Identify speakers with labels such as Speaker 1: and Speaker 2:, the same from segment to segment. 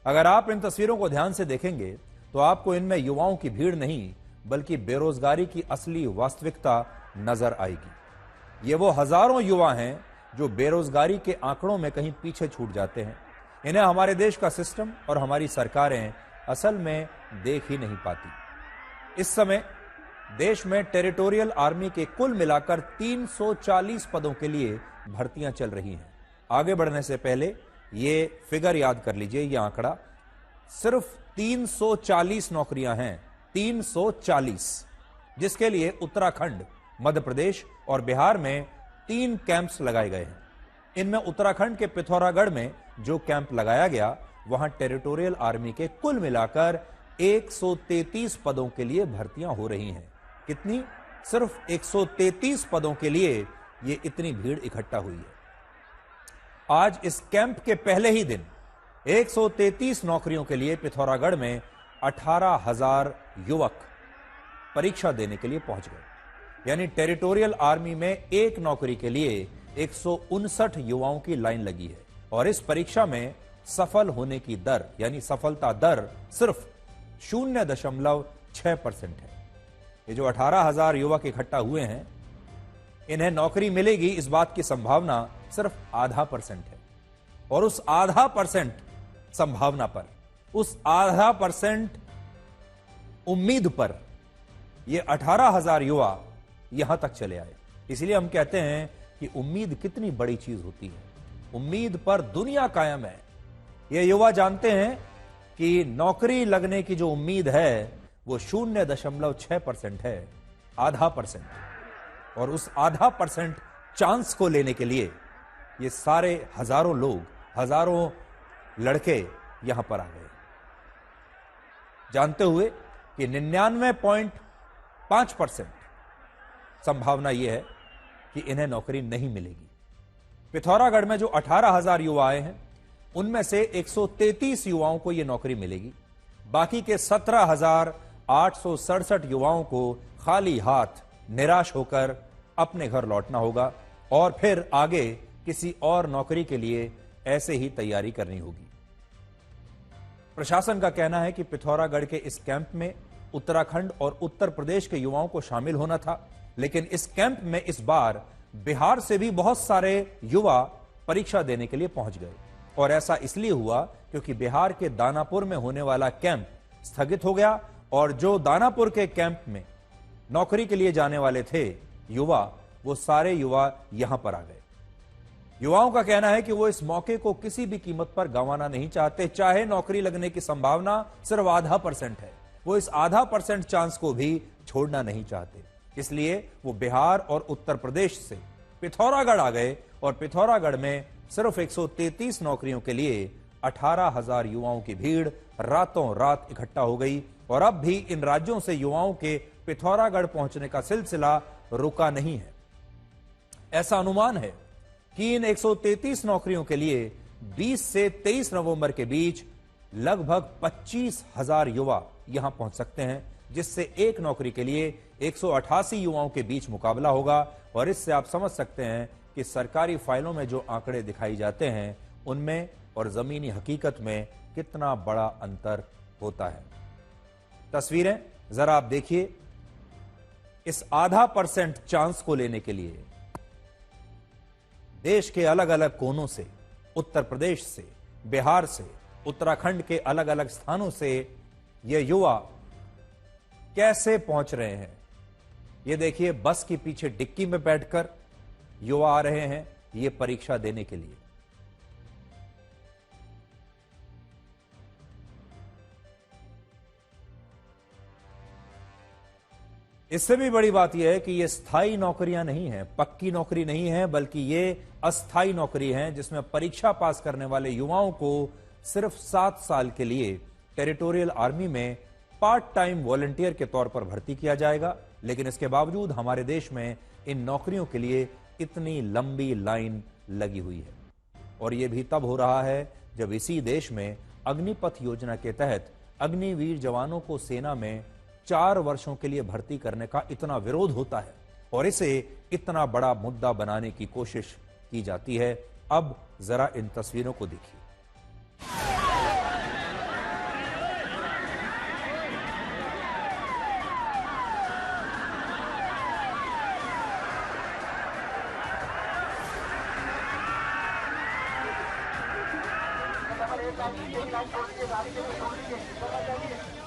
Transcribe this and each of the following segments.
Speaker 1: अगर आप इन तस्वीरों को ध्यान से देखेंगे तो आपको इनमें युवाओं की भीड़ नहीं बल्कि बेरोजगारी की असली वास्तविकता नजर आएगी। ये वो हजारों युवा हैं जो बेरोजगारी के आंकड़ों में कहीं पीछे छूट जाते हैं। इन्हें हमारे देश का सिस्टम और हमारी सरकारें असल में देख ही नहीं पाती। इस समय देश में टेरिटोरियल आर्मी के कुल मिलाकर 340 पदों के लिए भर्तियां चल रही हैं। आगे बढ़ने से पहले ये फिगर याद कर लीजिए, ये आंकड़ा सिर्फ 340 नौकरियां हैं, 340, जिसके लिए उत्तराखंड, मध्य प्रदेश और बिहार में 3 कैंप्स लगाए गए हैं। इनमें उत्तराखंड के पिथौरागढ़ में जो कैंप लगाया गया वहां टेरिटोरियल आर्मी के कुल मिलाकर 133 पदों के लिए भर्तियां हो रही हैं। कितनी? सिर्फ 133 पदों के लिए ये इतनी भीड़ इकट्ठा हुई है। आज इस कैंप के पहले ही दिन 133 नौकरियों के लिए पिथौरागढ़ में 18,000 युवक परीक्षा देने के लिए पहुंच गए। यानी टेरिटोरियल आर्मी में एक नौकरी के लिए 159 युवाओं की लाइन लगी है और इस परीक्षा में सफल होने की दर यानी सफलता दर सिर्फ 0.6% है। ये जो 18,000 युवक इकट्ठा हुए हैं, इन्हें नौकरी मिलेगी इस बात की संभावना सिर्फ 0.5% है। और उस 0.5% संभावना पर, उस 0.5% उम्मीद पर ये 18,000 युवा यहां तक चले आए। इसलिए हम कहते हैं कि उम्मीद कितनी बड़ी चीज होती है। उम्मीद पर दुनिया कायम है। ये युवा जानते हैं कि नौकरी लगने की जो उम्मीद है वो 0.6% है, 0.5%। और उस 0.5% चांस को लेने के लिए ये सारे हजारों लोग, हजारों लड़के यहां पर आ गए, जानते हुए कि 99.5% संभावना यह है कि इन्हें नौकरी नहीं मिलेगी। पिथौरागढ़ में जो 18,000 युवा आए हैं उनमें से 133 युवाओं को यह नौकरी मिलेगी। बाकी के 17,867 युवाओं को खाली हाथ निराश होकर अपने घर लौटना होगा और फिर आगे किसी और नौकरी के लिए ऐसे ही तैयारी करनी होगी। प्रशासन का कहना है कि पिथौरागढ़ के इस कैंप में उत्तराखंड और उत्तर प्रदेश के युवाओं को शामिल होना था, लेकिन इस कैंप में इस बार बिहार से भी बहुत सारे युवा परीक्षा देने के लिए पहुंच गए। और ऐसा इसलिए हुआ क्योंकि बिहार के दानापुर में होने वाला कैंप स्थगित हो गया और जो दानापुर के कैंप में नौकरी के लिए जाने वाले थे युवा, वो सारे युवा यहां पर आ गए। युवाओं का कहना है कि वो इस मौके को किसी भी कीमत पर गंवाना नहीं चाहते, चाहे नौकरी लगने की संभावना सिर्फ 0.5% है, वो इस 0.5% चांस को भी छोड़ना नहीं चाहते। इसलिए वो बिहार और उत्तर प्रदेश से पिथौरागढ़ आ गए और पिथौरागढ़ में सिर्फ 133 नौकरियों के लिए 18,000 युवाओं की भीड़ रातों रात इकट्ठा हो गई। और अब भी इन राज्यों से युवाओं के पिथौरागढ़ पहुंचने का सिलसिला रुका नहीं है। ऐसा अनुमान है कि इन 133 नौकरियों के लिए 20 से 23 नवंबर के बीच लगभग 25,000 युवा यहां पहुंच सकते हैं, जिससे एक नौकरी के लिए 188 युवाओं के बीच मुकाबला होगा। और इससे आप समझ सकते हैं कि सरकारी फाइलों में जो आंकड़े दिखाई जाते हैं उनमें और जमीनी हकीकत में कितना बड़ा अंतर होता है। तस्वीरें जरा आप देखिए। इस 0.5% चांस को लेने के लिए देश के अलग अलग कोनों से, उत्तर प्रदेश से, बिहार से, उत्तराखंड के अलग अलग स्थानों से ये युवा कैसे पहुंच रहे हैं। ये देखिए, बस के पीछे डिक्की में बैठकर युवा आ रहे हैं ये परीक्षा देने के लिए। इससे भी बड़ी बात यह है कि ये स्थायी नौकरियां नहीं हैं, पक्की नौकरी नहीं है, बल्कि ये अस्थायी नौकरी है जिसमें परीक्षा पास करने वाले युवाओं को सिर्फ 7 साल के लिए टेरिटोरियल आर्मी में पार्ट टाइम वॉलंटियर के तौर पर भर्ती किया जाएगा। लेकिन इसके बावजूद हमारे देश में इन नौकरियों के लिए इतनी लंबी लाइन लगी हुई है। और यह भी तब हो रहा है जब इसी देश में अग्निपथ योजना के तहत अग्निवीर जवानों को सेना में 4 वर्षों के लिए भर्ती करने का इतना विरोध होता है और इसे इतना बड़ा मुद्दा बनाने की कोशिश की जाती है। अब जरा इन तस्वीरों को देखिए।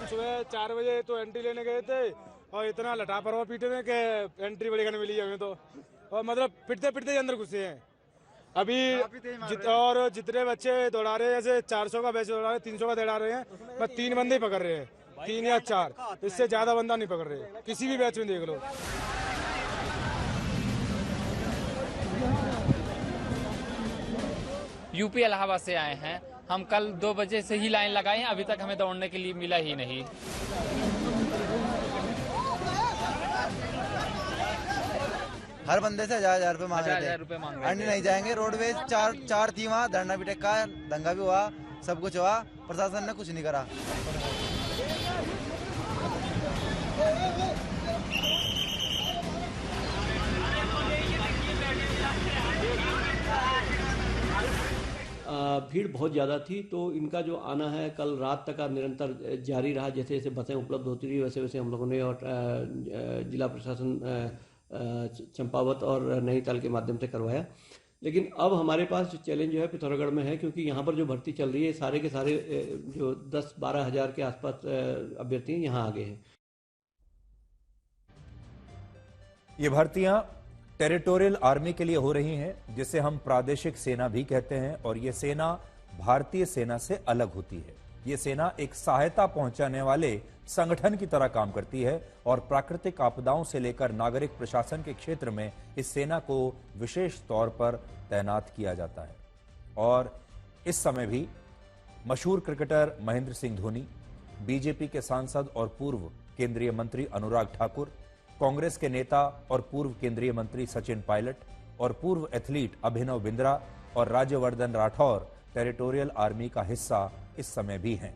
Speaker 2: सुबह 4 बजे तो एंट्री लेने गए थे और इतना लटापरवा पीटे में कि एंट्री बड़ी नहीं मिली हमें तो, और मतलब पिटते पिटते ही अंदर घुसे हैं अभी। और जितने बच्चे दौड़ा रहे हैं, जैसे 400 का बैच दौड़ा रहे हैं, 300 का दौड़ा रहे हैं, बस 3 बंदे ही पकड़ रहे हैं, 3 या 4, इससे ज्यादा बंदा नहीं पकड़ रहे किसी भी बैच में देख लो।
Speaker 3: यूपी इलाहाबाद से आए हैं हम, कल 2 बजे से ही लाइन लगाए हैं, अभी तक हमें दौड़ने के लिए मिला ही नहीं।
Speaker 4: हर बंदे से 1000 रुपए मांग रहे थे।
Speaker 3: 1000 रुपए मांग रहे थे।
Speaker 4: अन्य नहीं जाएंगे। रोडवेज चार थी वहाँ, धरना भी टेका, दंगा भी हुआ, सब कुछ हुआ, प्रशासन ने कुछ नहीं करा।
Speaker 5: भीड़ बहुत ज़्यादा थी, तो इनका जो आना है कल रात तक का निरंतर जारी रहा। जैसे जैसे बसें उपलब्ध होती रही वैसे वैसे हम लोगों ने और जिला प्रशासन चंपावत और नैनीताल के माध्यम से करवाया। लेकिन अब हमारे पास जो चैलेंज जो है पिथौरागढ़ में है, क्योंकि यहाँ पर जो भर्ती चल रही है सारे के सारे जो 10-12 हज़ार के आसपास अभ्यर्थी यहाँ आ गए हैं।
Speaker 1: ये भर्तियां टेरिटोरियल आर्मी के लिए हो रही हैं, जिसे हम प्रादेशिक सेना भी कहते हैं, और ये सेना भारतीय सेना से अलग होती है। ये सेना एक सहायता पहुंचाने वाले संगठन की तरह काम करती है और प्राकृतिक आपदाओं से लेकर नागरिक प्रशासन के क्षेत्र में इस सेना को विशेष तौर पर तैनात किया जाता है। और इस समय भी मशहूर क्रिकेटर महेंद्र सिंह धोनी, बीजेपी के सांसद और पूर्व केंद्रीय मंत्री अनुराग ठाकुर, कांग्रेस के नेता और पूर्व केंद्रीय मंत्री सचिन पायलट और पूर्व एथलीट अभिनव बिंद्रा और राज्यवर्धन राठौर टेरिटोरियल आर्मी का हिस्सा इस समय भी हैं।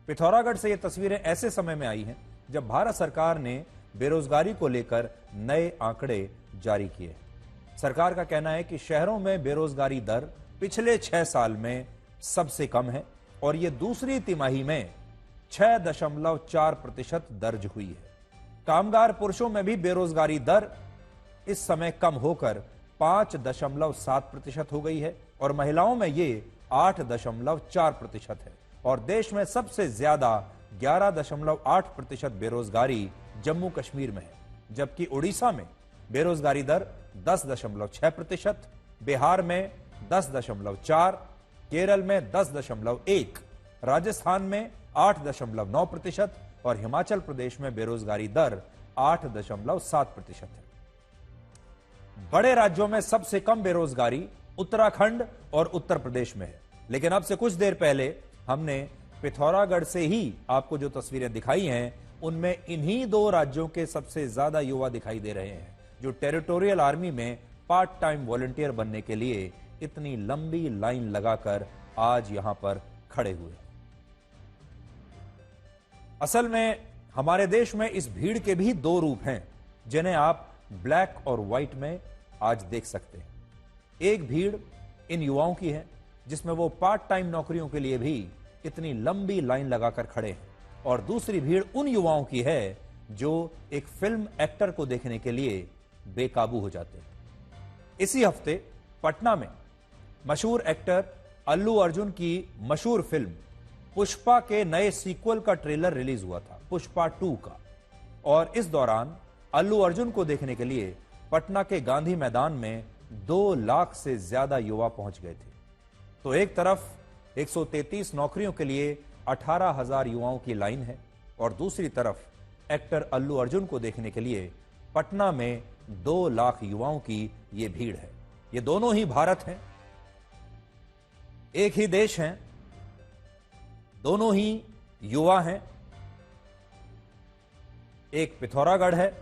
Speaker 1: पिथौरागढ़ से ये तस्वीरें ऐसे समय में आई हैं जब भारत सरकार ने बेरोजगारी को लेकर नए आंकड़े जारी किए। सरकार का कहना है कि शहरों में बेरोजगारी दर पिछले 6 साल में सबसे कम है और यह दूसरी तिमाही में 6.4% दर्ज हुई है। कामगार पुरुषों में भी बेरोजगारी दर इस समय कम होकर 5.7% हो गई है और महिलाओं में ये 8.4% है। और देश में सबसे ज्यादा 11.8% बेरोजगारी जम्मू कश्मीर में है, जबकि उड़ीसा में बेरोजगारी दर 10.6%, बिहार में 10.4%, केरल में 10.1%, राजस्थान में 8.9% और हिमाचल प्रदेश में बेरोजगारी दर 8.7% है। बड़े राज्यों में सबसे कम बेरोजगारी उत्तराखंड और उत्तर प्रदेश में है। लेकिन अब से कुछ देर पहले हमने पिथौरागढ़ से ही आपको जो तस्वीरें दिखाई हैं, उनमें इन्हीं 2 राज्यों के सबसे ज्यादा युवा दिखाई दे रहे हैं जो टेरिटोरियल आर्मी में पार्ट टाइम वॉलंटियर बनने के लिए इतनी लंबी लाइन लगाकर आज यहां पर खड़े हुए। असल में हमारे देश में इस भीड़ के भी 2 रूप हैं जिन्हें आप ब्लैक और व्हाइट में आज देख सकते हैं। एक भीड़ इन युवाओं की है जिसमें वो पार्ट टाइम नौकरियों के लिए भी इतनी लंबी लाइन लगाकर खड़े हैं, और दूसरी भीड़ उन युवाओं की है जो एक फिल्म एक्टर को देखने के लिए बेकाबू हो जाते हैं। इसी हफ्ते पटना में मशहूर एक्टर अल्लू अर्जुन की मशहूर फिल्म पुष्पा के नए सीक्वल का ट्रेलर रिलीज हुआ था, पुष्पा 2 का, और इस दौरान अल्लू अर्जुन को देखने के लिए पटना के गांधी मैदान में 2 लाख से ज्यादा युवा पहुंच गए थे। तो एक तरफ 133 नौकरियों के लिए 18,000 युवाओं की लाइन है और दूसरी तरफ एक्टर अल्लू अर्जुन को देखने के लिए पटना में 2 लाख युवाओं की यह भीड़ है। ये दोनों ही भारत हैं, एक ही देश हैं, दोनों ही युवा हैं। एक पिथौरागढ़ है,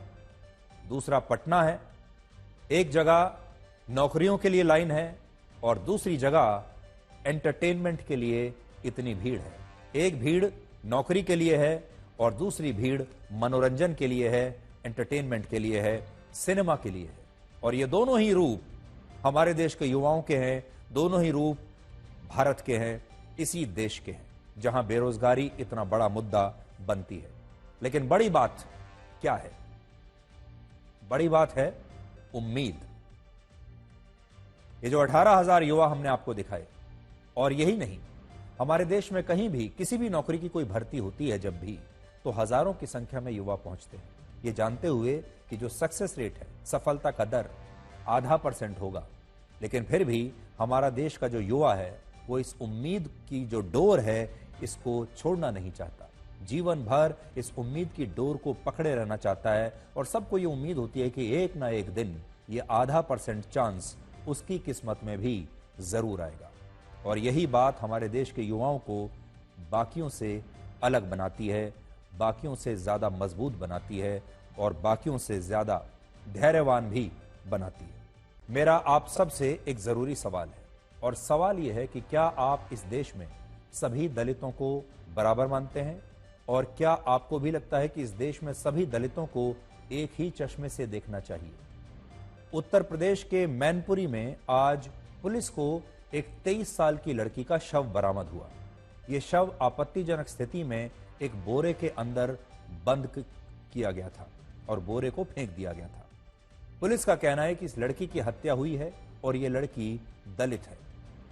Speaker 1: दूसरा पटना है। एक जगह नौकरियों के लिए लाइन है और दूसरी जगह एंटरटेनमेंट के लिए इतनी भीड़ है। एक भीड़ नौकरी के लिए है और दूसरी भीड़ मनोरंजन के लिए है, एंटरटेनमेंट के लिए है, सिनेमा के लिए है। और ये दोनों ही रूप हमारे देश के युवाओं के हैं, दोनों ही रूप भारत के हैं, इसी देश के हैं जहां बेरोजगारी इतना बड़ा मुद्दा बनती है। लेकिन बड़ी बात क्या है? बड़ी बात है उम्मीद। ये जो 18,000 युवा हमने आपको दिखाए, और यही नहीं, हमारे देश में कहीं भी किसी भी नौकरी की कोई भर्ती होती है जब भी, तो हजारों की संख्या में युवा पहुंचते हैं, ये जानते हुए कि जो सक्सेस रेट है, सफलता का दर 0.5% होगा। लेकिन फिर भी हमारा देश का जो युवा है वो इस उम्मीद की जो डोर है इसको छोड़ना नहीं चाहता, जीवन भर इस उम्मीद की डोर को पकड़े रहना चाहता है और सबको ये उम्मीद होती है कि एक ना एक दिन ये 0.5% चांस उसकी किस्मत में भी जरूर आएगा। और यही बात हमारे देश के युवाओं को बाकियों से अलग बनाती है, बाकियों से ज्यादा मजबूत बनाती है और बाकियों से ज्यादा धैर्यवान भी बनाती है। मेरा आप सबसे एक जरूरी सवाल है और सवाल यह है कि क्या आप इस देश में सभी दलितों को बराबर मानते हैं और क्या आपको भी लगता है कि इस देश में सभी दलितों को एक ही चश्मे से देखना चाहिए? उत्तर प्रदेश के मैनपुरी में आज पुलिस को एक 23 साल की लड़की का शव बरामद हुआ। यह शव आपत्तिजनक स्थिति में एक बोरे के अंदर बंद किया गया था और बोरे को फेंक दिया गया था। पुलिस का कहना है कि इस लड़की की हत्या हुई है और यह लड़की दलित है।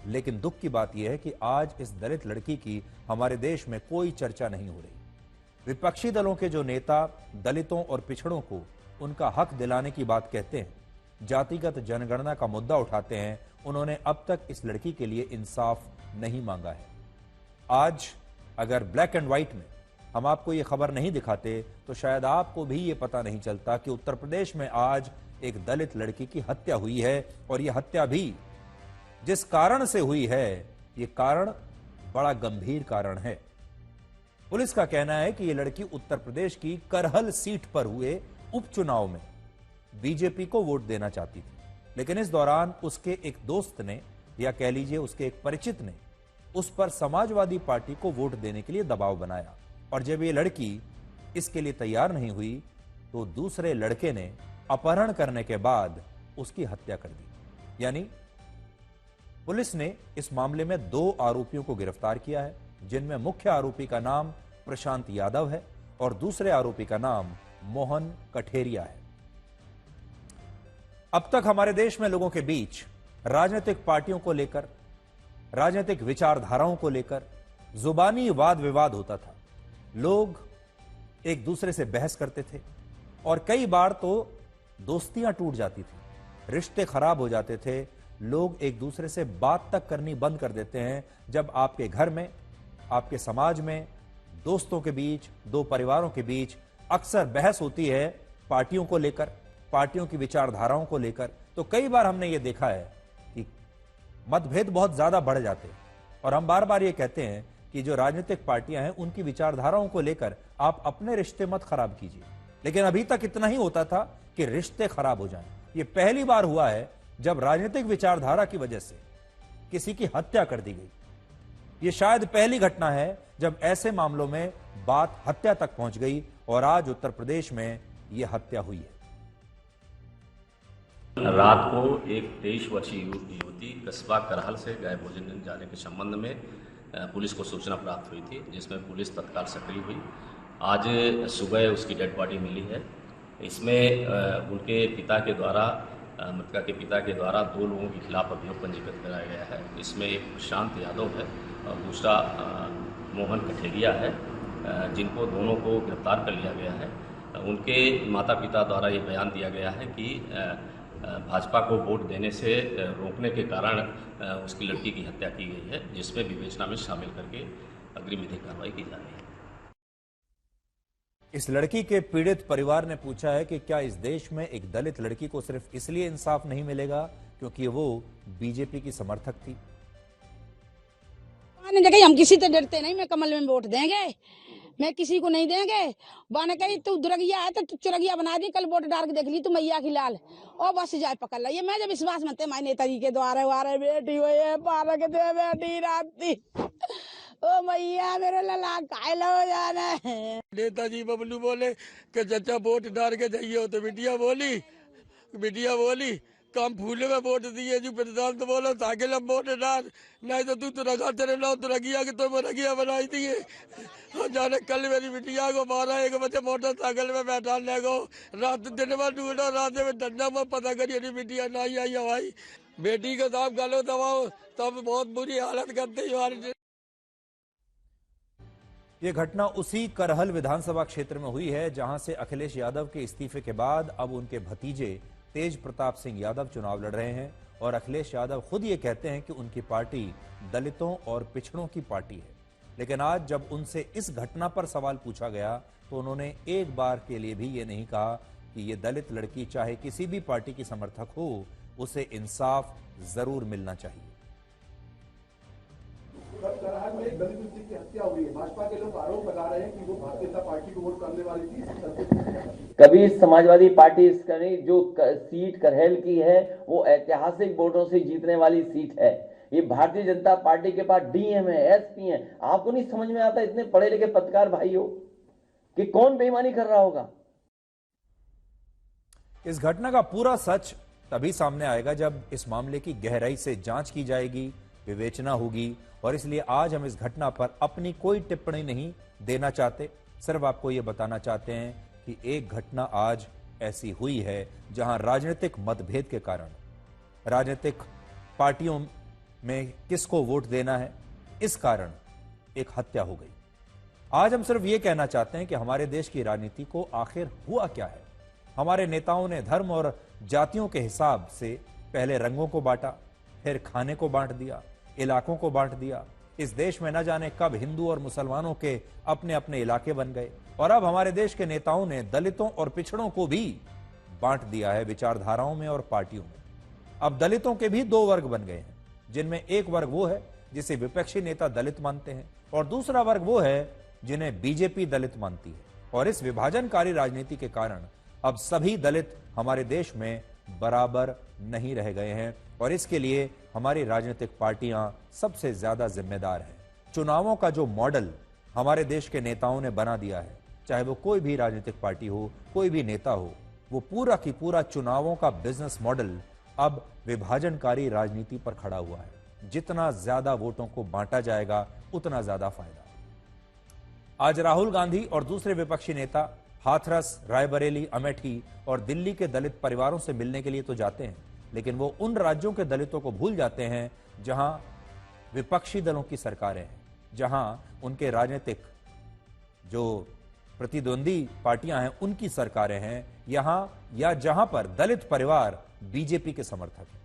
Speaker 1: लेकिन दुख की बात यह है कि आज इस दलित लड़की की हमारे देश में कोई चर्चा नहीं हो रही। विपक्षी दलों के जो नेता दलितों और पिछड़ों को उनका हक दिलाने की बात कहते हैं, जातिगत जनगणना का मुद्दा उठाते हैं, उन्होंने अब तक इस लड़की के लिए इंसाफ नहीं मांगा है। आज अगर ब्लैक एंड व्हाइट में हम आपको ये खबर नहीं दिखाते तो शायद आपको भी ये पता नहीं चलता कि उत्तर प्रदेश में आज एक दलित लड़की की हत्या हुई है और यह हत्या भी जिस कारण से हुई है, यह कारण बड़ा गंभीर कारण है। पुलिस का कहना है कि यह लड़की उत्तर प्रदेश की करहल सीट पर हुए उपचुनाव में बीजेपी को वोट देना चाहती थी, लेकिन इस दौरान उसके एक दोस्त ने या कह लीजिए उसके एक परिचित ने उस पर समाजवादी पार्टी को वोट देने के लिए दबाव बनाया और जब ये लड़की इसके लिए तैयार नहीं हुई तो दूसरे लड़के ने अपहरण करने के बाद उसकी हत्या कर दी। यानी पुलिस ने इस मामले में 2 आरोपियों को गिरफ्तार किया है, जिनमें मुख्य आरोपी का नाम प्रशांत यादव है और दूसरे आरोपी का नाम मोहन कठेरिया है। अब तक हमारे देश में लोगों के बीच राजनीतिक पार्टियों को लेकर, राजनीतिक विचारधाराओं को लेकर जुबानी वाद विवाद होता था। लोग एक दूसरे से बहस करते थे और कई बार तो दोस्तियां टूट जाती थी, रिश्ते खराब हो जाते थे। लोग एक दूसरे से बात तक करनी बंद कर देते हैं जब आपके घर में, आपके समाज में, दोस्तों के बीच, 2 परिवारों के बीच अक्सर बहस होती है पार्टियों को लेकर, पार्टियों की विचारधाराओं को लेकर। तो कई बार हमने ये देखा है कि मतभेद बहुत ज्यादा बढ़ जाते हैं और हम बार बार ये कहते हैं कि जो राजनीतिक पार्टियां हैं उनकी विचारधाराओं को लेकर आप अपने रिश्ते मत खराब कीजिए। लेकिन अभी तक इतना ही होता था कि रिश्ते खराब हो जाएं। ये पहली बार हुआ है जब राजनीतिक विचारधारा की वजह से किसी की हत्या कर दी गई। ये शायद पहली घटना है जब ऐसे मामलों में बात हत्या तक पहुंच गई और आज उत्तर प्रदेश में यह हत्या हुई है।
Speaker 6: रात को एक 23 वर्षीय युवती कस्बा करहल से गाय भोजन जाने के संबंध में पुलिस को सूचना प्राप्त हुई थी, जिसमें पुलिस तत्काल सक्रिय हुई। आज सुबह उसकी डेड बॉडी मिली है। इसमें उनके पिता के द्वारा, मृतका के पिता के द्वारा 2 लोगों के खिलाफ अभियोग पंजीकृत कराया गया है। इसमें एक प्रशांत यादव है और दूसरा मोहन कठेरिया है, जिनको दोनों को गिरफ्तार कर लिया गया है। उनके माता पिता द्वारा ये बयान दिया गया है कि भाजपा को वोट देने से रोकने के कारण उसकी लड़की की हत्या की गई है, जिसमें विवेचना में शामिल करके अग्रिम विधिक कार्रवाई की जा रही है।
Speaker 1: इस लड़की के पीड़ित परिवार ने पूछा है कि क्या इस देश में एक दलित लड़की को सिर्फ इसलिए इंसाफ नहीं मिलेगा क्योंकि वो बीजेपी की समर्थक थी।
Speaker 7: जगह हम किसी से डरते नहीं, मैं कमल में वोट देंगे, मैं किसी को नहीं देंगे। बाने कही तू दुरगिया है तो तू चुरगिया बना दी, कल वोट डाल के देख ली तू मैया की लाल और बस जाए पकड़ ली। मैं जब विश्वास मनते माय नेताजी के द्वारा वारे बेटी हुए पालक दे बेटी राती ओ मैया मेरे लला घायल हो जाना है।
Speaker 8: नेताजी बबलू बोले कि चाचा वोट डाल के जाइए, हो तो बिटिया बोली कम फूले में वोट दिए जो प्रधान तो बोलो ताकि हम वोट डाल, नहीं तो तू रखा तेरे नाम तो रगिया के तो रगिया बनाई दिए। जाने कल मेरी बिटिया को 12-1 बजे मोटरसाइकिल में बैठाने को रात दिन में ढूंढो, रात में डंडा में पता करिए बिटिया नहीं आई हमारी बेटी को साफ गालो दबाओ तब बहुत बुरी हालत करते हमारी।
Speaker 1: ये घटना उसी करहल विधानसभा क्षेत्र में हुई है जहां से अखिलेश यादव के इस्तीफे के बाद अब उनके भतीजे तेज प्रताप सिंह यादव चुनाव लड़ रहे हैं और अखिलेश यादव खुद ये कहते हैं कि उनकी पार्टी दलितों और पिछड़ों की पार्टी है। लेकिन आज जब उनसे इस घटना पर सवाल पूछा गया तो उन्होंने एक बार के लिए भी ये नहीं कहा कि ये दलित लड़की चाहे किसी भी पार्टी की समर्थक हो, उसे इंसाफ जरूर मिलना चाहिए।
Speaker 9: करहल में एक दलित व्यक्ति की हत्या हुई है। भाजपा के लोग आरोप लगा रहे हैं कि वो भारतीय जनता पार्टी को वोट करने वाली थी।
Speaker 10: कभी समाजवादी पार्टी इसका नहीं, जो सीट करहल की है वो ऐतिहासिक वोटों से जीतने वाली सीट है। ये भारतीय जनता पार्टी के पास डीएम है, एसपी है। आपको नहीं समझ में आता इतने पढ़े लिखे पत्रकार भाई हो कि कौन बेईमानी कर रहा होगा।
Speaker 1: इस घटना का पूरा सच तभी सामने आएगा जब इस मामले की गहराई से जांच की जाएगी, विवेचना होगी। और इसलिए आज हम इस घटना पर अपनी कोई टिप्पणी नहीं देना चाहते, सिर्फ आपको यह बताना चाहते हैं कि एक घटना आज ऐसी हुई है जहां राजनीतिक मतभेद के कारण, राजनीतिक पार्टियों में किसको वोट देना है, इस कारण एक हत्या हो गई। आज हम सिर्फ यह कहना चाहते हैं कि हमारे देश की राजनीति को आखिर हुआ क्या है। हमारे नेताओं ने धर्म और जातियों के हिसाब से पहले रंगों को बांटा, फिर खाने को बांट दिया, इलाकों को बांट दिया। इस देश में न जाने कब हिंदू और मुसलमानों के अपने अपने इलाके बन गए और अब हमारे देश के नेताओं ने दलितों और पिछड़ों को भी बांट दिया है विचारधाराओं में और पार्टियों में। अब दलितों के भी दो वर्ग बन गए हैं, जिनमें एक वर्ग वो है जिसे विपक्षी नेता दलित मानते हैं और दूसरा वर्ग वो है जिन्हें बीजेपी दलित मानती है। और इस विभाजनकारी राजनीति के कारण अब सभी दलित हमारे देश में बराबर नहीं रह गए हैं और इसके लिए हमारी राजनीतिक पार्टियां सबसे ज्यादा जिम्मेदार हैं। चुनावों का जो मॉडल हमारे देश के नेताओं ने बना दिया है, चाहे वो कोई भी राजनीतिक पार्टी हो, कोई भी नेता हो, वो पूरा की पूरा चुनावों का बिजनेस मॉडल अब विभाजनकारी राजनीति पर खड़ा हुआ है। जितना ज्यादा वोटों को बांटा जाएगा उतना ज्यादा फायदा। आज राहुल गांधी और दूसरे विपक्षी नेता हाथरस, रायबरेली, अमेठी और दिल्ली के दलित परिवारों से मिलने के लिए तो जाते हैं, लेकिन वो उन राज्यों के दलितों को भूल जाते हैं जहां विपक्षी दलों की सरकारें हैं, जहां उनके राजनीतिक जो प्रतिद्वंदी पार्टियां हैं उनकी सरकारें हैं, यहां या जहां पर दलित परिवार बीजेपी के समर्थक हैं।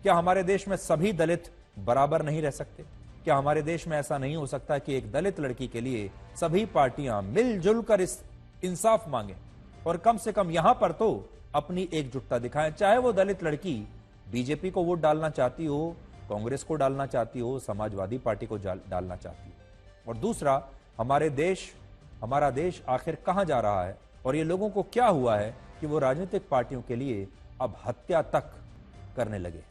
Speaker 1: क्या हमारे देश में सभी दलित बराबर नहीं रह सकते? क्या हमारे देश में ऐसा नहीं हो सकता कि एक दलित लड़की के लिए सभी पार्टियां मिलजुल कर इस इंसाफ मांगे और कम से कम यहां पर तो अपनी एकजुटता दिखाएं? चाहे वो दलित लड़की बीजेपी को वोट डालना चाहती हो, कांग्रेस को डालना चाहती हो, समाजवादी पार्टी को डालना चाहती हो। और दूसरा, हमारा देश आखिर कहां जा रहा है और ये लोगों को क्या हुआ है कि वो राजनीतिक पार्टियों के लिए अब हत्या तक करने लगे।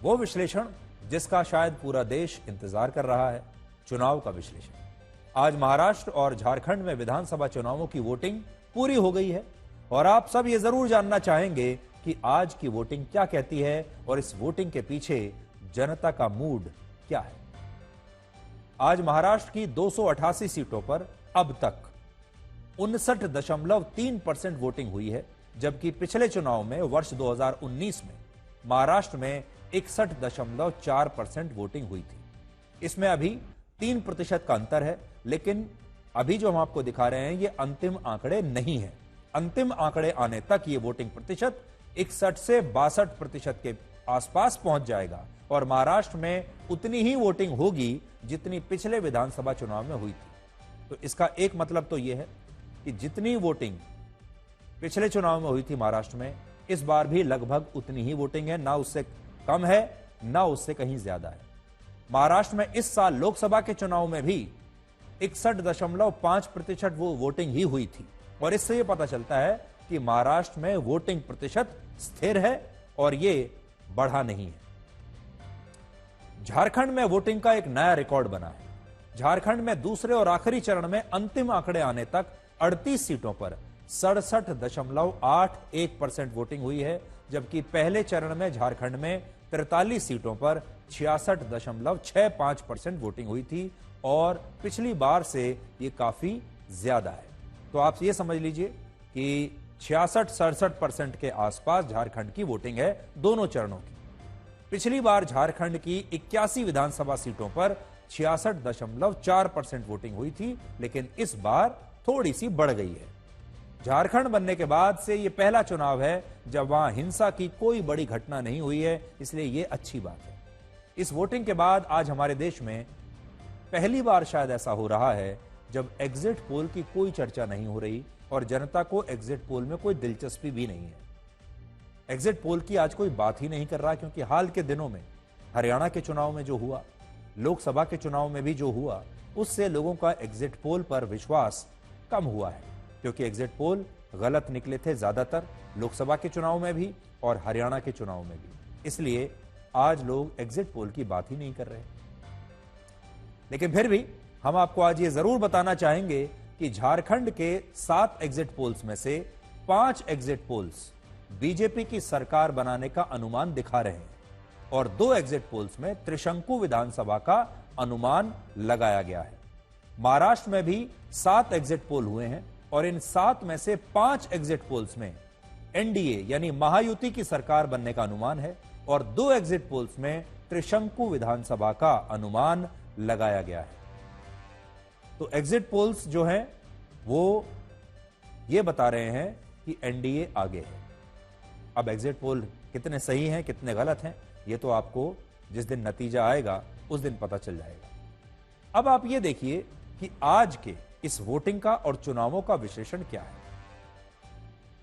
Speaker 1: वो विश्लेषण जिसका शायद पूरा देश इंतजार कर रहा है, चुनाव का विश्लेषण। आज महाराष्ट्र और झारखंड में विधानसभा चुनावों की वोटिंग पूरी हो गई है और आप सब ये जरूर जानना चाहेंगे कि आज की वोटिंग क्या कहती है और इस वोटिंग के पीछे जनता का मूड क्या है। आज महाराष्ट्र की 288 सीटों पर अब तक 59.3% वोटिंग हुई है, जबकि पिछले चुनाव में वर्ष 2019 में महाराष्ट्र में 61.4% वोटिंग हुई थी। इसमें अभी 3% का अंतर है, लेकिन अभी जो हम आपको दिखा रहे हैं ये अंतिम आंकड़े नहीं है। अंतिम आंकड़े आने तक ये वोटिंग प्रतिशत 61 से 62% के आसपास पहुंच जाएगा और महाराष्ट्र में उतनी ही वोटिंग होगी जितनी पिछले विधानसभा चुनाव में हुई थी। तो इसका एक मतलब तो यह है कि जितनी वोटिंग पिछले चुनाव में हुई थी महाराष्ट्र में, इस बार भी लगभग उतनी ही वोटिंग है, ना उससे कम है ना उससे कहीं ज्यादा है। महाराष्ट्र में इस साल लोकसभा के चुनाव में भी 61.5% वो वोटिंग ही हुई थी और इससे यह पता चलता है कि महाराष्ट्र में वोटिंग प्रतिशत स्थिर है और ये बढ़ा नहीं है। झारखंड में वोटिंग का एक नया रिकॉर्ड बना है। झारखंड में दूसरे और आखिरी चरण में अंतिम आंकड़े आने तक 38 सीटों पर 67.81% वोटिंग हुई है, जबकि पहले चरण में झारखंड में 43 सीटों पर 66.65% वोटिंग हुई थी और पिछली बार से ये काफी ज्यादा है। तो आप ये समझ लीजिए कि 66-67% के आसपास झारखंड की वोटिंग है दोनों चरणों की। पिछली बार झारखंड की 81 विधानसभा सीटों पर 66.4% वोटिंग हुई थी, लेकिन इस बार थोड़ी सी बढ़ गई है। झारखंड बनने के बाद से यह पहला चुनाव है जब वहां हिंसा की कोई बड़ी घटना नहीं हुई है, इसलिए यह अच्छी बात है। इस वोटिंग के बाद आज हमारे देश में पहली बार शायद ऐसा हो रहा है जब एग्जिट पोल की कोई चर्चा नहीं हो रही और जनता को एग्जिट पोल में कोई दिलचस्पी भी नहीं है। एग्जिट पोल की आज कोई बात ही नहीं कर रहा, क्योंकि हाल के दिनों में हरियाणा के चुनाव में जो हुआ, लोकसभा के चुनाव में भी जो हुआ, उससे लोगों का एग्जिट पोल पर विश्वास कम हुआ है, क्योंकि एग्जिट पोल गलत निकले थे ज्यादातर लोकसभा के चुनाव में भी और हरियाणा के चुनाव में भी। इसलिए आज लोग एग्जिट पोल की बात ही नहीं कर रहे। लेकिन फिर भी हम आपको आज ये जरूर बताना चाहेंगे कि झारखंड के 7 एग्जिट पोल्स में से 5 एग्जिट पोल्स बीजेपी की सरकार बनाने का अनुमान दिखा रहे हैं और 2 एग्जिट पोल्स में त्रिशंकु विधानसभा का अनुमान लगाया गया है। महाराष्ट्र में भी 7 एग्जिट पोल हुए हैं और इन 7 में से 5 एग्जिट पोल्स में एनडीए यानी महायुति की सरकार बनने का अनुमान है और 2 एग्जिट पोल्स में त्रिशंकु विधानसभा का अनुमान लगाया गया है। तो एग्जिट पोल्स जो हैं वो ये बता रहे हैं कि एनडीए आगे है। अब एग्जिट पोल कितने सही हैं, कितने गलत हैं, ये तो आपको जिस दिन नतीजा आएगा उस दिन पता चल जाएगा। अब आप ये देखिए कि आज के इस वोटिंग का और चुनावों का विश्लेषण क्या है।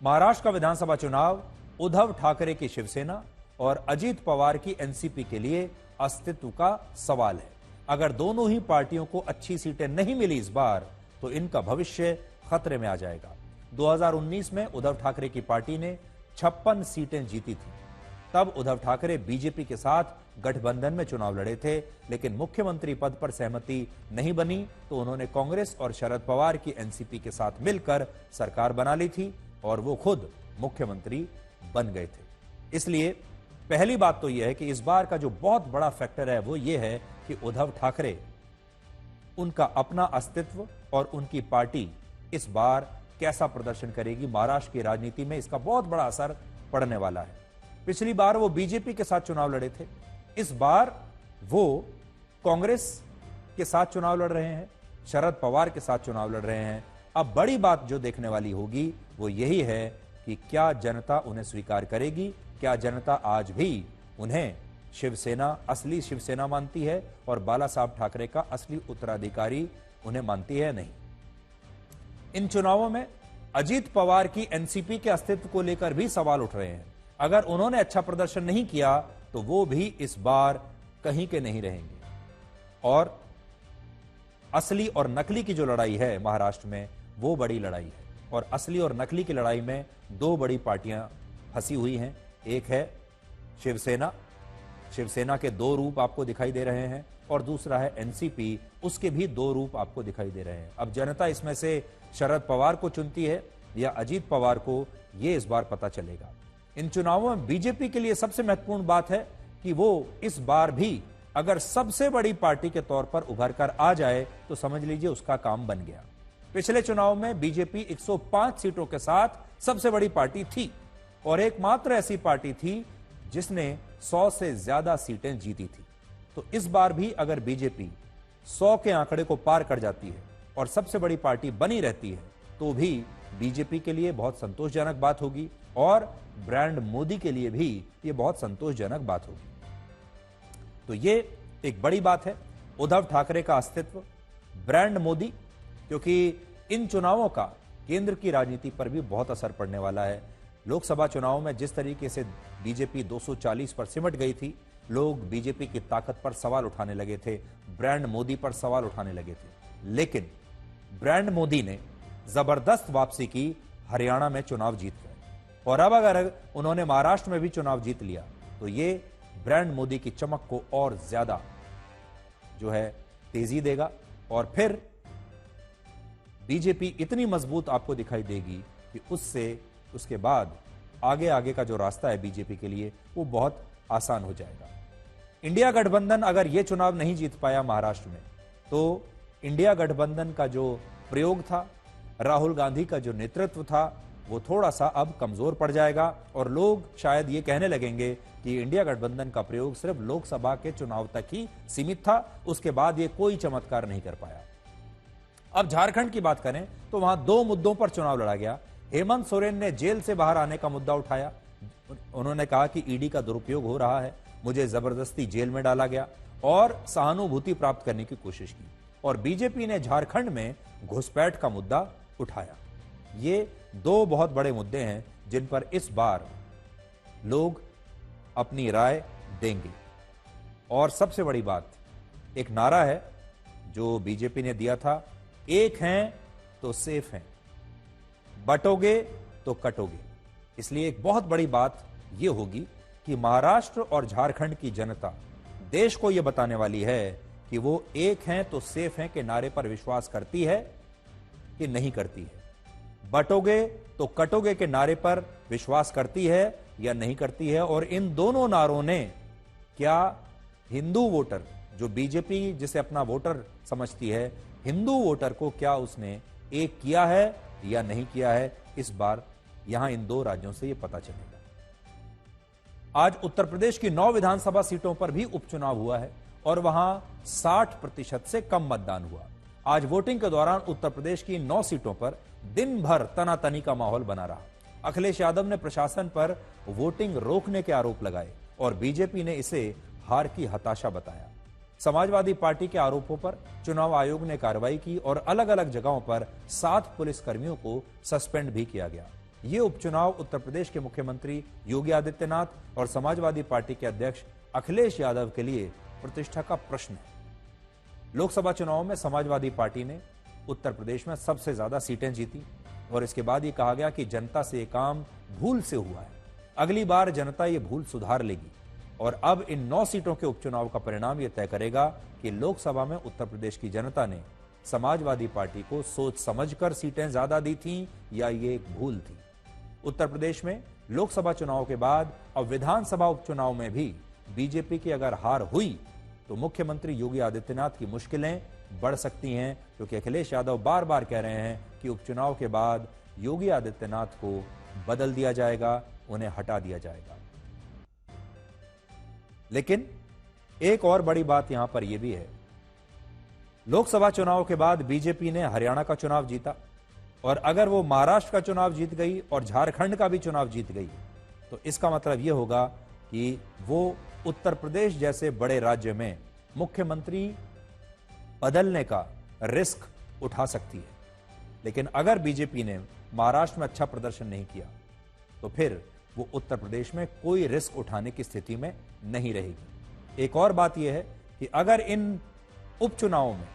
Speaker 1: महाराष्ट्र का विधानसभा चुनाव उद्धव ठाकरे की शिवसेना और अजीत पवार की एनसीपी के लिए अस्तित्व का सवाल है। अगर दोनों ही पार्टियों को अच्छी सीटें नहीं मिली इस बार, तो इनका भविष्य खतरे में आ जाएगा। 2019 में उद्धव ठाकरे की पार्टी ने 56 सीटें जीती थी। तब उद्धव ठाकरे बीजेपी के साथ गठबंधन में चुनाव लड़े थे, लेकिन मुख्यमंत्री पद पर सहमति नहीं बनी तो उन्होंने कांग्रेस और शरद पवार की एनसीपी के साथ मिलकर सरकार बना ली थी और वो खुद मुख्यमंत्री बन गए थे। इसलिए पहली बात तो यह है कि इस बार का जो बहुत बड़ा फैक्टर है वो ये है कि उद्धव ठाकरे, उनका अपना अस्तित्व और उनकी पार्टी इस बार कैसा प्रदर्शन करेगी। महाराष्ट्र की राजनीति में इसका बहुत बड़ा असर पड़ने वाला है। पिछली बार वो बीजेपी के साथ चुनाव लड़े थे, इस बार वो कांग्रेस के साथ चुनाव लड़ रहे हैं, शरद पवार के साथ चुनाव लड़ रहे हैं। अब बड़ी बात जो देखने वाली होगी वो यही है कि क्या जनता उन्हें स्वीकार करेगी, क्या जनता आज भी उन्हें शिवसेना, असली शिवसेना मानती है और बाला साहब ठाकरे का असली उत्तराधिकारी उन्हें मानती है, नहीं। इन चुनावों में अजीत पवार की एनसीपी के अस्तित्व को लेकर भी सवाल उठ रहे हैं। अगर उन्होंने अच्छा प्रदर्शन नहीं किया तो वो भी इस बार कहीं के नहीं रहेंगे। और असली और नकली की जो लड़ाई है महाराष्ट्र में, वो बड़ी लड़ाई है और असली और नकली की लड़ाई में 2 बड़ी पार्टियां फंसी हुई हैं। एक है शिवसेना, शिवसेना के 2 रूप आपको दिखाई दे रहे हैं, और दूसरा है एनसीपी, उसके भी 2 रूप आपको दिखाई दे रहे हैं। अब जनता इसमें से शरद पवार को चुनती है या अजीत पवार को, यह इस बार पता चलेगा। इन चुनावों में बीजेपी के लिए सबसे महत्वपूर्ण बात है कि वो इस बार भी अगर सबसे बड़ी पार्टी के तौर पर उभर कर आ जाए तो समझ लीजिए उसका काम बन गया। पिछले चुनाव में बीजेपी 105 सीटों के साथ सबसे बड़ी पार्टी थी और एकमात्र ऐसी पार्टी थी जिसने 100 से ज्यादा सीटें जीती थी। तो इस बार भी अगर बीजेपी 100 के आंकड़े को पार कर जाती है और सबसे बड़ी पार्टी बनी रहती है तो भी बीजेपी के लिए बहुत संतोषजनक बात होगी और ब्रांड मोदी के लिए भी यह बहुत संतोषजनक बात होगी। तो ये एक बड़ी बात है, उद्धव ठाकरे का अस्तित्व, ब्रांड मोदी, क्योंकि इन चुनावों का केंद्र की राजनीति पर भी बहुत असर पड़ने वाला है। लोकसभा चुनाव में जिस तरीके से बीजेपी 240 पर सिमट गई थी, लोग बीजेपी की ताकत पर सवाल उठाने लगे थे, ब्रांड मोदी पर सवाल उठाने लगे थे। लेकिन ब्रांड मोदी ने जबरदस्त वापसी की, हरियाणा में चुनाव जीत गए और अब अगर उन्होंने महाराष्ट्र में भी चुनाव जीत लिया तो ये ब्रांड मोदी की चमक को और ज्यादा जो है तेजी देगा और फिर बीजेपी इतनी मजबूत आपको दिखाई देगी कि उसके बाद आगे आगे का जो रास्ता है बीजेपी के लिए वो बहुत आसान हो जाएगा। इंडिया गठबंधन अगर ये चुनाव नहीं जीत पाया महाराष्ट्र में तो इंडिया गठबंधन का जो प्रयोग था, राहुल गांधी का जो नेतृत्व था, वो थोड़ा सा अब कमजोर पड़ जाएगा और लोग शायद ये कहने लगेंगे कि इंडिया गठबंधन का प्रयोग सिर्फ लोकसभा के चुनाव तक ही सीमित था, उसके बाद ये कोई चमत्कार नहीं कर पाया। अब झारखंड की बात करें तो वहां 2 मुद्दों पर चुनाव लड़ा गया। हेमंत सोरेन ने जेल से बाहर आने का मुद्दा उठाया। उन्होंने कहा कि ईडी का दुरुपयोग हो रहा है, मुझे जबरदस्ती जेल में डाला गया और सहानुभूति प्राप्त करने की कोशिश की। और बीजेपी ने झारखंड में घुसपैठ का मुद्दा उठाया। ये 2 बहुत बड़े मुद्दे हैं जिन पर इस बार लोग अपनी राय देंगे। और सबसे बड़ी बात, एक नारा है जो बीजेपी ने दिया था, एक हैं तो सेफ हैं, बटोगे तो कटोगे। इसलिए एक बहुत बड़ी बात यह होगी कि महाराष्ट्र और झारखंड की जनता देश को यह बताने वाली है कि वो एक हैं तो सेफ हैं के नारे पर विश्वास करती है कि नहीं करती है, बटोगे तो कटोगे के नारे पर विश्वास करती है या नहीं करती है। और इन दोनों नारों ने क्या हिंदू वोटर, जो बीजेपी जिसे अपना वोटर समझती है, हिंदू वोटर को क्या उसने एक किया है या नहीं किया है, इस बार यहां इन 2 राज्यों से यह पता चलेगा। आज उत्तर प्रदेश की 9 विधानसभा सीटों पर भी उपचुनाव हुआ है और वहां 60% से कम मतदान हुआ। आज वोटिंग के दौरान उत्तर प्रदेश की 9 सीटों पर दिन भर तनातनी का माहौल बना रहा। अखिलेश यादव ने प्रशासन पर वोटिंग रोकने के आरोप लगाए और बीजेपी ने इसे हार की हताशा बताया। समाजवादी पार्टी के आरोपों पर चुनाव आयोग ने कार्रवाई की और अलग अलग जगहों पर 7 पुलिसकर्मियों को सस्पेंड भी किया गया। ये उपचुनाव उत्तर प्रदेश के मुख्यमंत्री योगी आदित्यनाथ और समाजवादी पार्टी के अध्यक्ष अखिलेश यादव के लिए प्रतिष्ठा का प्रश्न है। लोकसभा चुनाव में समाजवादी पार्टी ने उत्तर प्रदेश में सबसे ज्यादा सीटें जीती और इसके बाद ये कहा गया कि जनता से ये काम भूल से हुआ है, अगली बार जनता ये भूल सुधार लेगी। और अब इन 9 सीटों के उपचुनाव का परिणाम यह तय करेगा कि लोकसभा में उत्तर प्रदेश की जनता ने समाजवादी पार्टी को सोच समझकर सीटें ज्यादा दी थीं या ये एक भूल थी। उत्तर प्रदेश में लोकसभा चुनाव के बाद अब विधानसभा उपचुनाव में भी बीजेपी की अगर हार हुई तो मुख्यमंत्री योगी आदित्यनाथ की मुश्किलें बढ़ सकती हैं, क्योंकि अखिलेश यादव बार बार कह रहे हैं कि उपचुनाव के बाद योगी आदित्यनाथ को बदल दिया जाएगा, उन्हें हटा दिया जाएगा। लेकिन एक और बड़ी बात यहां पर यह भी है, लोकसभा चुनाव के बाद बीजेपी ने हरियाणा का चुनाव जीता और अगर वो महाराष्ट्र का चुनाव जीत गई और झारखंड का भी चुनाव जीत गई तो इसका मतलब यह होगा कि वो उत्तर प्रदेश जैसे बड़े राज्य में मुख्यमंत्री बदलने का रिस्क उठा सकती है। लेकिन अगर बीजेपी ने महाराष्ट्र में अच्छा प्रदर्शन नहीं किया तो फिर वो उत्तर प्रदेश में कोई रिस्क उठाने की स्थिति में नहीं रहेगी। एक और बात यह है कि अगर इन उपचुनावों में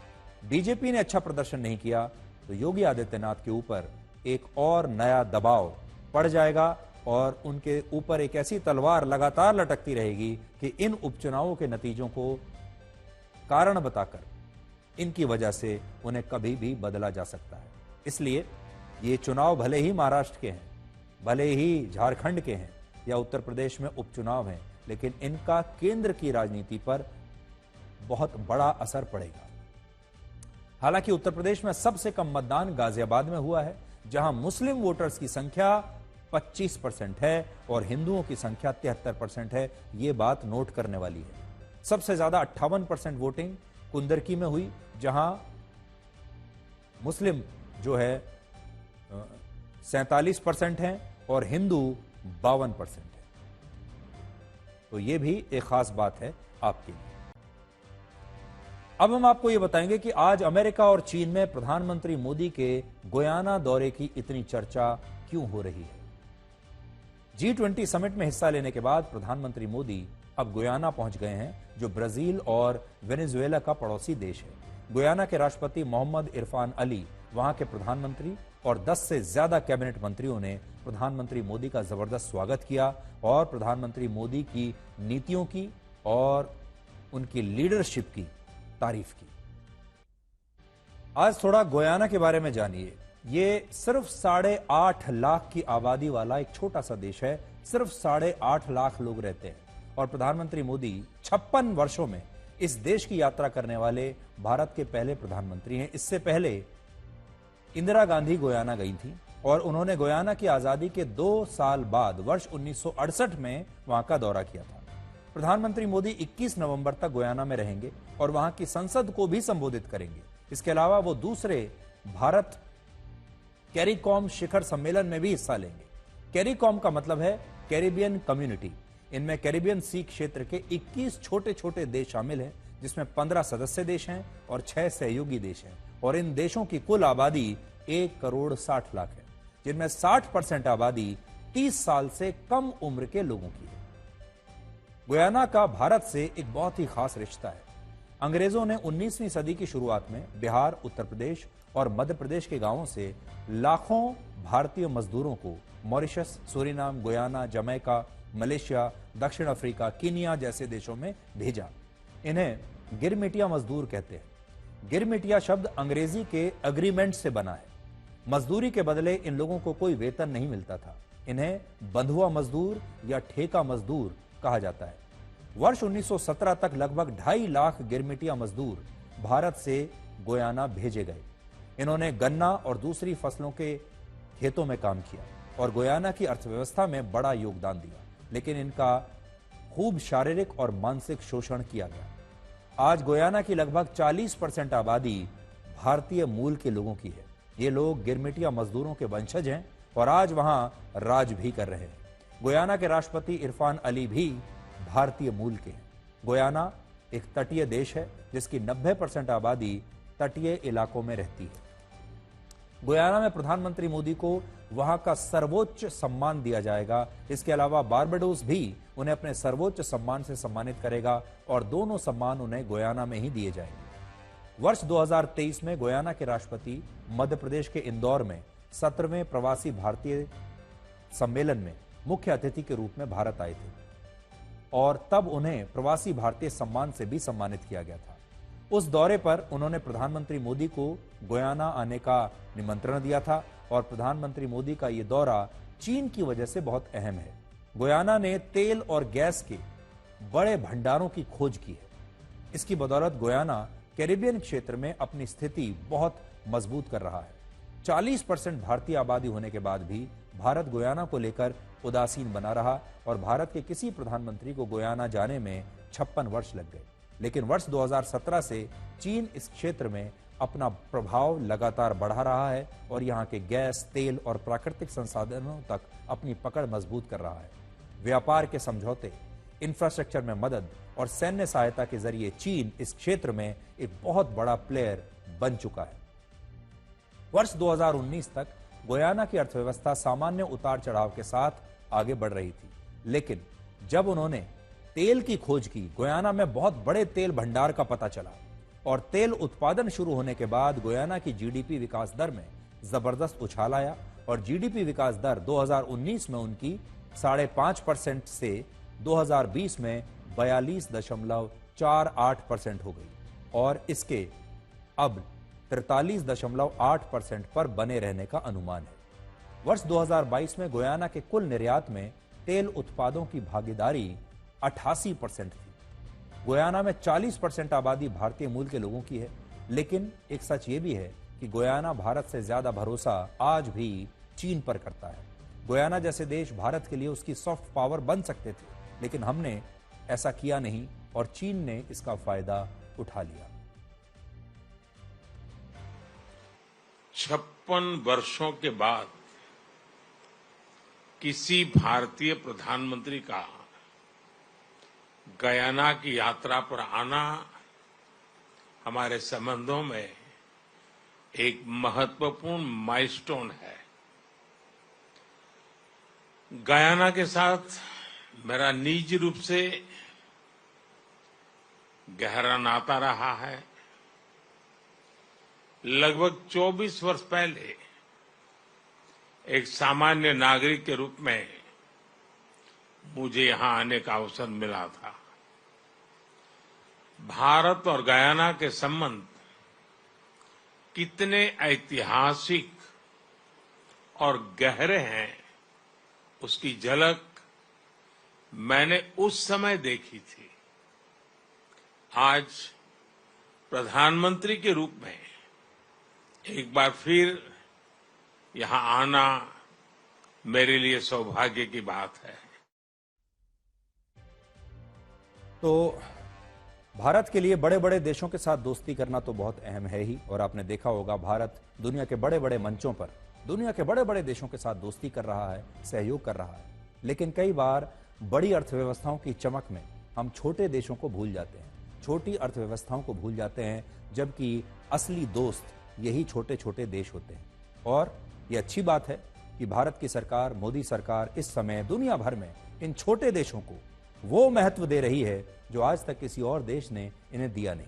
Speaker 1: बीजेपी ने अच्छा प्रदर्शन नहीं किया तो योगी आदित्यनाथ के ऊपर एक और नया दबाव पड़ जाएगा और उनके ऊपर एक ऐसी तलवार लगातार लटकती रहेगी कि इन उपचुनावों के नतीजों को कारण बताकर इनकी वजह से उन्हें कभी भी बदला जा सकता है। इसलिए ये चुनाव भले ही महाराष्ट्र के हैं, भले ही झारखंड के हैं या उत्तर प्रदेश में उपचुनाव हैं, लेकिन इनका केंद्र की राजनीति पर बहुत बड़ा असर पड़ेगा। हालांकि उत्तर प्रदेश में सबसे कम मतदान गाजियाबाद में हुआ है, जहां मुस्लिम वोटर्स की संख्या 25% है और हिंदुओं की संख्या 73% है। यह बात नोट करने वाली है। सबसे ज्यादा 58% वोटिंग कुंदरकी में हुई, जहां मुस्लिम जो है 47% हैं और हिंदू 52% है। तो यह भी एक खास बात है आपके लिए। अब हम आपको यह बताएंगे कि आज अमेरिका और चीन में प्रधानमंत्री मोदी के गुयाना दौरे की इतनी चर्चा क्यों हो रही है। G20 समिट में हिस्सा लेने के बाद प्रधानमंत्री मोदी अब गुयाना पहुंच गए हैं, जो ब्राजील और वेनेजुएला का पड़ोसी देश है। गुयाना के राष्ट्रपति मोहम्मद इरफान अली, वहां के प्रधानमंत्री और 10 से ज्यादा कैबिनेट मंत्रियों ने प्रधानमंत्री मोदी का जबरदस्त स्वागत किया और प्रधानमंत्री मोदी की नीतियों की और उनकी लीडरशिप की तारीफ की। आज थोड़ा गुयाना के बारे में जानिए। ये सिर्फ 8.5 लाख की आबादी वाला एक छोटा सा देश है। सिर्फ 8.5 लाख लोग रहते हैं और प्रधानमंत्री मोदी 56 वर्षों में इस देश की यात्रा करने वाले भारत के पहले प्रधानमंत्री हैं। इससे पहले इंदिरा गांधी गुयाना गई थी और उन्होंने गुयाना की आजादी के 2 साल बाद वर्ष 1968 में वहां का दौरा किया था। प्रधानमंत्री मोदी 21 नवंबर तक गुयाना में रहेंगे और वहां की संसद को भी संबोधित करेंगे। इसके अलावा वो दूसरे भारत कैरिकॉम शिखर सम्मेलन में भी हिस्सा लेंगे। कैरिकॉम का मतलब है कैरिबियन कम्युनिटी। इनमें कैरिबियन सी क्षेत्र के 21 छोटे छोटे देश शामिल हैं, जिसमें 15 सदस्य देश हैं और 6 सहयोगी देश हैं। और इन देशों की कुल आबादी 1 करोड़ 60 लाख है, जिनमें 60% आबादी 30 साल से कम उम्र के लोगों की है। गुयाना का भारत से एक बहुत ही खास रिश्ता है। अंग्रेजों ने 19वीं सदी की शुरुआत में बिहार, उत्तर प्रदेश और मध्य प्रदेश के गांवों से लाखों भारतीय मजदूरों को Mauritius, Suriname, Guyana, Jamaica, Malaysia, दक्षिण अफ्रीका, कीनिया जैसे देशों में भेजा। इन्हें गिरमिटिया मजदूर कहते हैं। गिरमिटिया शब्द अंग्रेजी के एग्रीमेंट से बना है। मजदूरी के बदले इन लोगों को कोई वेतन नहीं मिलता था। इन्हें बंधुआ मजदूर या ठेका मजदूर कहा जाता है। वर्ष 1917 तक लगभग 2.5 लाख गिरमिटिया मजदूर भारत से गुयाना भेजे गए। इन्होंने गन्ना और दूसरी फसलों के खेतों में काम किया और गुयाना की अर्थव्यवस्था में बड़ा योगदान दिया, लेकिन इनका खूब शारीरिक और मानसिक शोषण किया गया। आज गुयाना की लगभग 40% आबादी भारतीय मूल के लोगों की है। ये लोग गिरमिटिया मजदूरों के वंशज हैं और आज वहां राज भी कर रहे हैं। गुयाना के राष्ट्रपति इरफान अली भी भारतीय मूल के हैं। गुयाना एक तटीय देश है जिसकी 90% आबादी तटीय इलाकों में रहती है। गुयाना में प्रधानमंत्री मोदी को वहां का सर्वोच्च सम्मान दिया जाएगा। इसके अलावा बारबाडोस भी उन्हें अपने सर्वोच्च सम्मान से सम्मानित करेगा और दोनों सम्मान उन्हें गुयाना में ही दिए जाएंगे। वर्ष 2023 में गुयाना के राष्ट्रपति मध्य प्रदेश के इंदौर में 17वें प्रवासी भारतीय सम्मेलन में मुख्य अतिथि के रूप में भारत आए थे और तब उन्हें प्रवासी भारतीय सम्मान से भी सम्मानित किया गया था। उस दौरे पर उन्होंने प्रधानमंत्री मोदी को गुयाना आने का निमंत्रण दिया था और प्रधानमंत्री मोदी का यह दौरा चीन की वजह से बहुत अहम है। गुयाना ने तेल और गैस के बड़े भंडारों की खोज की है। इसकी बदौलत गुयाना कैरिबियन क्षेत्र में अपनी स्थिति बहुत मजबूत कर रहा है। 40% भारतीय आबादी होने के बाद भी भारत गुयाना को लेकर उदासीन बना रहा और भारत के किसी प्रधानमंत्री को गुयाना जाने में 56 वर्ष लग गए। लेकिन वर्ष 2017 से चीन इस क्षेत्र में अपना प्रभाव लगातार बढ़ा रहा है और यहाँ के गैस, तेल और प्राकृतिक संसाधनों तक अपनी पकड़ मजबूत कर रहा है। व्यापार के समझौते, इंफ्रास्ट्रक्चर में मदद और सैन्य सहायता के जरिए चीन इस क्षेत्र में एक बहुत बड़ा प्लेयर बन चुका है। वर्ष 2019 तक गुयाना की अर्थव्यवस्था सामान्य उतार चढ़ाव के साथ आगे बढ़ रही थी, लेकिन जब उन्होंने तेल की खोज की, गुयाना में बहुत बड़े तेल भंडार का पता चला और तेल उत्पादन शुरू होने के बाद गुयाना की जीडीपी विकास दर में जबरदस्त उछाल आया और जीडीपी विकास दर 2019 में उनकी 5.5% से 2020 में 42.48% हो गई और इसके अब 43.8% पर बने रहने का अनुमान है। वर्ष 2022 में गुयाना के कुल निर्यात में तेल उत्पादों की भागीदारी 88% थी। गुयाना में 40% आबादी भारतीय मूल के लोगों की है, लेकिन एक सच ये भी है कि गुयाना भारत से ज्यादा भरोसा आज भी चीन पर करता है। गुयाना जैसे देश भारत के लिए उसकी सॉफ्ट पावर बन सकते थे, लेकिन हमने ऐसा किया नहीं और चीन ने इसका फायदा उठा लिया।
Speaker 11: 56 वर्षों के बाद किसी भारतीय प्रधानमंत्री का गयाना की यात्रा पर आना हमारे संबंधों में एक महत्वपूर्ण माइलस्टोन है। गयाना के साथ मेरा निजी रूप से गहरा नाता रहा है। लगभग 24 वर्ष पहले एक सामान्य नागरिक के रूप में मुझे यहां आने का अवसर मिला था। भारत और गयाना के संबंध कितने ऐतिहासिक और गहरे हैं, उसकी झलक मैंने उस समय देखी थी। आज प्रधानमंत्री के रूप में एक बार फिर यहाँ आना मेरे लिए सौभाग्य की बात है।
Speaker 1: तो भारत के लिए बड़े बड़े देशों के साथ दोस्ती करना तो बहुत अहम है ही, और आपने देखा होगा भारत दुनिया के बड़े बड़े मंचों पर दुनिया के बड़े बड़े देशों के साथ दोस्ती कर रहा है, सहयोग कर रहा है। लेकिन कई बार बड़ी अर्थव्यवस्थाओं की चमक में हम छोटे देशों को भूल जाते हैं, छोटी अर्थव्यवस्थाओं को भूल जाते हैं, जबकि असली दोस्त यही छोटे छोटे देश होते हैं। और ये अच्छी बात है कि भारत की सरकार, मोदी सरकार इस समय दुनिया भर में इन छोटे देशों को वो महत्व दे रही है जो आज तक किसी और देश ने इन्हें दिया नहीं।